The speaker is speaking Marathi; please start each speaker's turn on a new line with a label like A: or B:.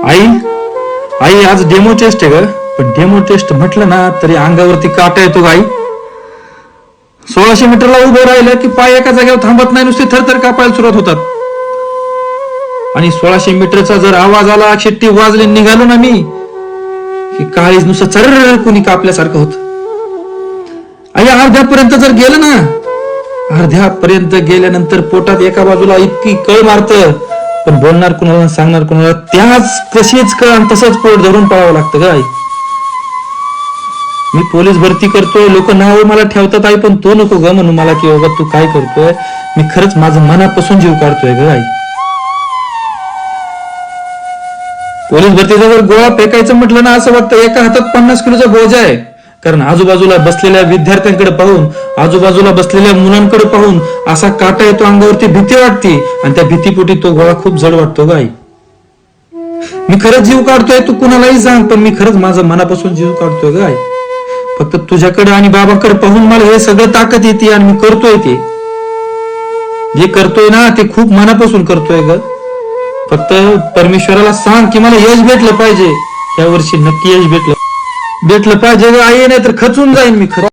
A: आई आई आज डेमो टेस्ट आहे ग. पण डेमो टेस्ट म्हटलं ना तरी अंगावरती काटा येतो ग आई. 1600 मीटरला उभं राहिलं की पाय एका जागेवर थांबत नाही, नुसते थरथर कापायला सुरुवात होतात. आणि 1600 मीटरचा जर आवाज आला, शिट्टी वाजली, निघालो ना मी की काळीच नुसतं चर्र कुणी कापल्यासारखं होत. आई अर्ध्यापर्यंत जर गेलं ना, अर्ध्यापर्यंत गेल्यानंतर पोटात एका बाजूला इतकी कळ मारत, पण बोलणार कुणाला सांगणार कुणाला, त्याच तशीच कळ आणि तसंच पोट धरून पळावं लागतं ग आई. मी पोलीस भरती करतोय, लोक नाव मला ठेवतात आई, पण तू नको ग म्हणून मला की बाबा तू काय करतोय. मी खरंच माझं मनापासून जीव काढतोय ग आई. पोलीस भरतीचा जर गोळा फेकायचं म्हटलं ना, असं वाटतं एका हातात 50 किलोचा बोजा आहे. कारण आजूबाजूला बसलेल्या विद्यार्थ्यांकडे पाहून, आजूबाजूला बसलेल्या मुलांकडे पाहून असा काटा येतो अंगावरती, भीती वाटते. आणि त्या भीतीपोटी तो गोळा खूप जड वाटतो ग आई. मी खरंच जीव काढतोय, तू कुणालाही सांग, पण मी खरंच माझं मनापासून जीव काढतोय ग आई. फक्त तुझ्याकडे आणि बाबाकडे पाहून मला हे सगळं ताकद येते आणि मी करतोय ते. जे करतोय ना ते खूप मनापासून करतोय ग. फक्त परमेश्वराला सांग की मला यश भेटलं पाहिजे, या वर्षी नक्की यश भेटलं पाहिजे ग आई, नाही तर खचून जाईन मी खरं.